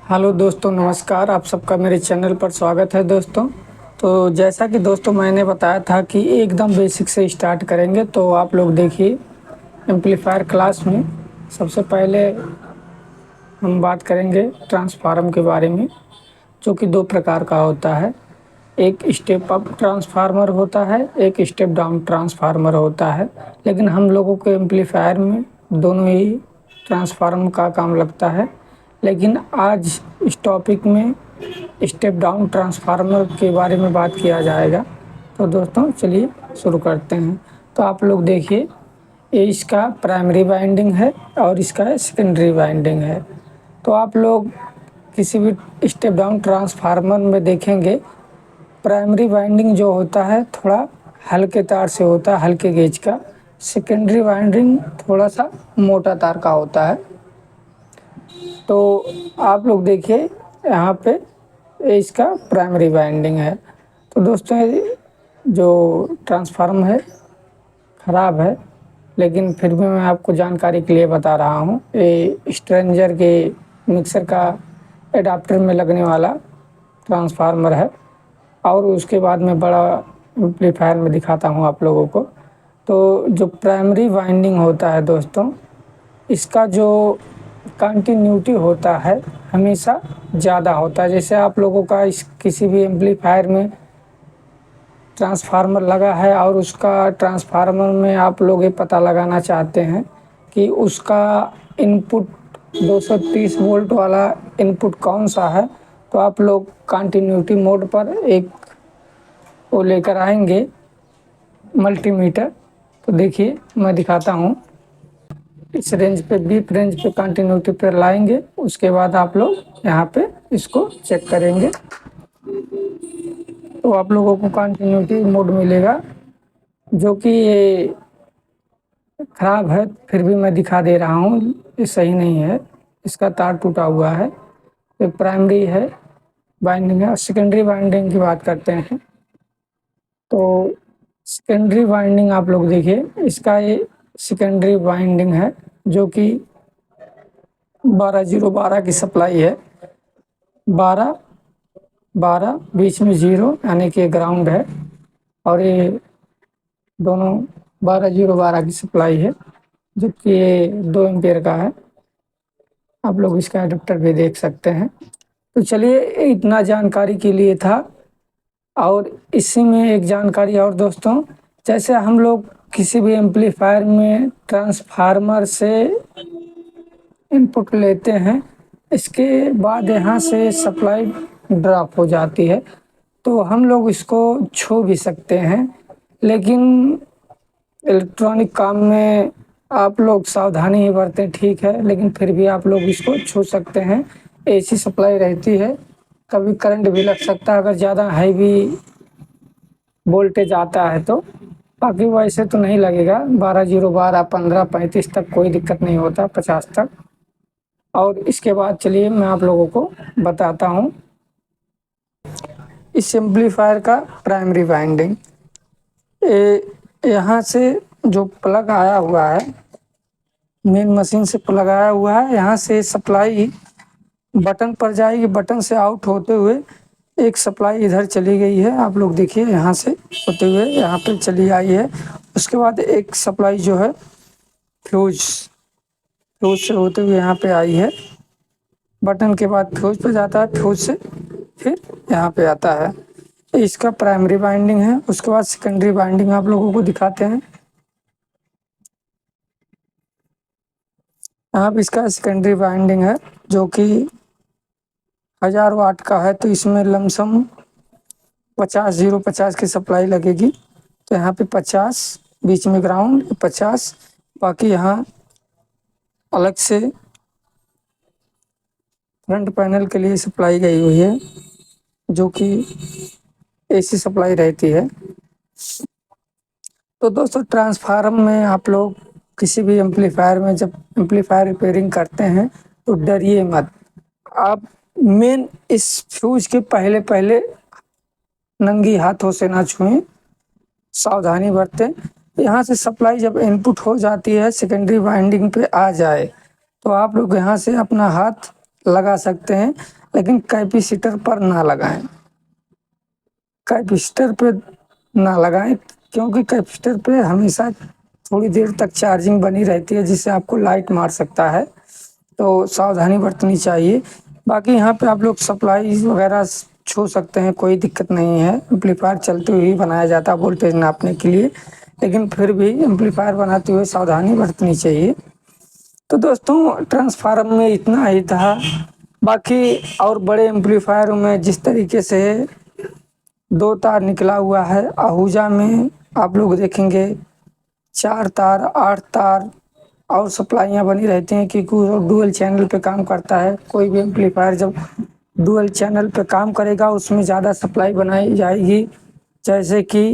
Hello दोस्तों, नमस्कार। आप सबका मेरे चैनल पर स्वागत है दोस्तों। तो जैसा कि दोस्तों मैंने बताया था कि एकदम बेसिक से स्टार्ट करेंगे, तो आप लोग देखिए एम्पलीफायर क्लास में सबसे पहले हम बात करेंगे ट्रांसफार्मर के बारे में, जो कि दो प्रकार का होता है। एक स्टेप अप ट्रांसफार्मर होता है, एक स्टेप डाउन ट्रांसफार्मर होता है। लेकिन हम लोगों के एम्पलीफायर में दोनों ही ट्रांसफार्मर का काम लगता है। लेकिन आज इस टॉपिक में स्टेप डाउन ट्रांसफार्मर के बारे में बात किया जाएगा। तो दोस्तों चलिए शुरू करते हैं। तो आप लोग देखिए, ये इसका प्राइमरी वाइंडिंग है और इसका सेकेंडरी वाइंडिंग है। तो आप लोग किसी भी स्टेप डाउन ट्रांसफार्मर में देखेंगे, प्राइमरी वाइंडिंग जो होता है थोड़ा हल्के तार से होता है, हल्के गेज का। सेकेंडरी वाइंडिंग थोड़ा सा मोटा तार का होता है। तो आप लोग देखिए यहाँ पे ये इसका प्राइमरी वाइंडिंग है। तो दोस्तों ये जो ट्रांसफार्मर है ख़राब है, लेकिन फिर भी मैं आपको जानकारी के लिए बता रहा हूँ। ये स्ट्रेंजर के मिक्सर का एडाप्टर में लगने वाला ट्रांसफार्मर है, और उसके बाद में बड़ा एम्पलीफायर में दिखाता हूँ आप लोगों को। तो जो प्राइमरी वाइंडिंग होता है दोस्तों, इसका जो कंटिन्यूटी होता है हमेशा ज़्यादा होता है। जैसे आप लोगों का इस किसी भी एम्पलीफायर में ट्रांसफार्मर लगा है और उसका ट्रांसफार्मर में आप लोग ये पता लगाना चाहते हैं कि उसका इनपुट 230 वोल्ट वाला इनपुट कौन सा है, तो आप लोग कंटिन्यूटी मोड पर एक वो लेकर आएंगे मल्टीमीटर। तो देखिए मैं दिखाता हूँ। इस रेंज पे, बीप रेंज पे कंटिन्यूटी पर लाएंगे। उसके बाद आप लोग यहाँ पे इसको चेक करेंगे, तो आप लोगों को कंटिन्यूटी मोड मिलेगा, जो कि ये ख़राब है। फिर भी मैं दिखा दे रहा हूँ, ये सही नहीं है, इसका तार टूटा हुआ है। ये प्राइमरी है वाइंडिंग है। सेकेंडरी वाइंडिंग की बात करते हैं। तो सेकेंडरी वाइंडिंग आप लोग देखिए, इसका ये सेकेंडरी वाइंडिंग है, जो कि 12012 की सप्लाई है। 12 12 बीच में 0 यानी कि ग्राउंड है, और ये दोनों 12012 की सप्लाई है, जबकि ये 2 एम्पियर का है। आप लोग इसका एडाप्टर भी देख सकते हैं। तो चलिए, इतना जानकारी के लिए था। और इसी में एक जानकारी और दोस्तों, जैसे हम लोग किसी भी एम्पलीफायर में ट्रांसफार्मर से इनपुट लेते हैं, इसके बाद यहाँ से सप्लाई ड्रॉप हो जाती है, तो हम लोग इसको छू भी सकते हैं। लेकिन इलेक्ट्रॉनिक काम में आप लोग सावधानी ही बरतें, ठीक है, लेकिन फिर भी आप लोग इसको छू सकते हैं। एसी सप्लाई रहती है, कभी करंट भी लग सकता है अगर ज़्यादा हैवी वोल्टेज आता है तो। बाकी वैसे तो नहीं लगेगा। 12 0 12 15 35 तक कोई दिक्कत नहीं होता, 50 तक। और इसके बाद चलिए मैं आप लोगों को बताता हूँ इस एम्पलीफायर का प्राइमरी वाइंडिंग। यहाँ से जो प्लग आया हुआ है, मेन मशीन से प्लग आया हुआ है, यहाँ से सप्लाई बटन पर जाएगी। बटन से आउट होते हुए एक सप्लाई इधर चली गई है, आप लोग देखिए, यहाँ से होते हुए यहाँ पे चली आई है। उसके बाद एक सप्लाई जो है फ्यूज से होते हुए यहाँ पे आई है। बटन के बाद फ्यूज पे जाता है, फ्यूज से फिर यहाँ पे आता है। इसका प्राइमरी वाइंडिंग है। उसके बाद सेकेंडरी वाइंडिंग आप लोगों को दिखाते हैं। यहाँ पे इसका सेकेंडरी वाइंडिंग है, जो कि 1000 वाट का है। तो इसमें लमसम 50 की सप्लाई लगेगी। तो यहाँ पे 50, बीच में ग्राउंड 50, बाकी यहाँ अलग से फ्रंट पैनल के लिए सप्लाई गई हुई है, जो कि एसी सप्लाई रहती है। तो दोस्तों, ट्रांसफार्मर में आप लोग किसी भी एम्पलीफायर में जब एम्पलीफायर रिपेयरिंग करते हैं तो डरिए मत। आप मेन इस फ्यूज के पहले नंगी हाथों से ना छुएं, सावधानी बरतें। यहाँ से सप्लाई जब इनपुट हो जाती है, सेकेंडरी वाइंडिंग पे आ जाए, तो आप लोग यहाँ से अपना हाथ लगा सकते हैं। लेकिन कैपेसिटर पर ना लगाएं। कैपेसिटर पे ना लगाएं क्योंकि कैपेसिटर पे हमेशा थोड़ी देर तक चार्जिंग बनी रहती है, जिससे आपको लाइट मार सकता है, तो सावधानी बरतनी चाहिए। बाकी यहाँ पे आप लोग सप्लाई वगैरह छू सकते हैं, कोई दिक्कत नहीं है। एम्पलीफायर चलते हुए ही बनाया जाता है वोल्टेज नापने के लिए, लेकिन फिर भी एम्पलीफायर बनाते हुए सावधानी बरतनी चाहिए। तो दोस्तों ट्रांसफार्मर में इतना ही था। बाकी और बड़े एम्पलीफायर में जिस तरीके से 2 तार निकला हुआ है, आहूजा में आप लोग देखेंगे 4 तार, 8 तार और सप्लाइयाँ बनी रहती हैं, क्योंकि वो डुअल चैनल पे काम करता है। कोई भी एम्पलीफायर जब डुअल चैनल पे काम करेगा उसमें ज़्यादा सप्लाई बनाई जाएगी। जैसे कि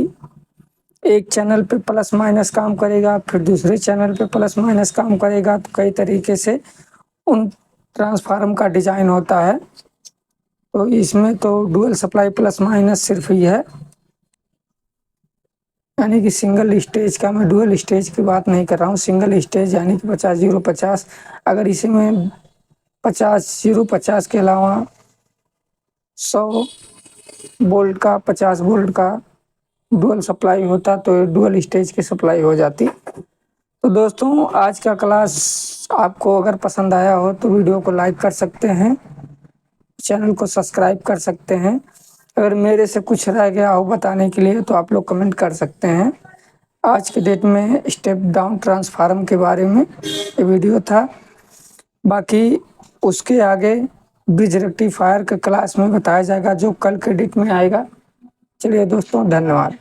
एक चैनल पे प्लस माइनस काम करेगा, फिर दूसरे चैनल पे प्लस माइनस काम करेगा, तो कई तरीके से उन ट्रांसफार्मर का डिजाइन होता है। तो इसमें तो डुअल सप्लाई प्लस माइनस सिर्फ ही है, यानी कि सिंगल स्टेज का। मैं डुअल स्टेज की बात नहीं कर रहा हूँ, सिंगल स्टेज यानी कि 50-0-50। अगर इसी में 50-0-50 के अलावा 100 वोल्ट का, 50 वोल्ट का डुअल सप्लाई होता तो डुअल स्टेज की सप्लाई हो जाती। तो दोस्तों आज का क्लास आपको अगर पसंद आया हो तो वीडियो को लाइक कर सकते हैं, चैनल को सब्सक्राइब कर सकते हैं। अगर मेरे से कुछ रह गया हो बताने के लिए तो आप लोग कमेंट कर सकते हैं। आज के डेट में स्टेप डाउन ट्रांसफार्मर के बारे में ये वीडियो था। बाकी उसके आगे ब्रिज रेक्टिफायर के क्लास में बताया जाएगा, जो कल के डेट में आएगा। चलिए दोस्तों, धन्यवाद।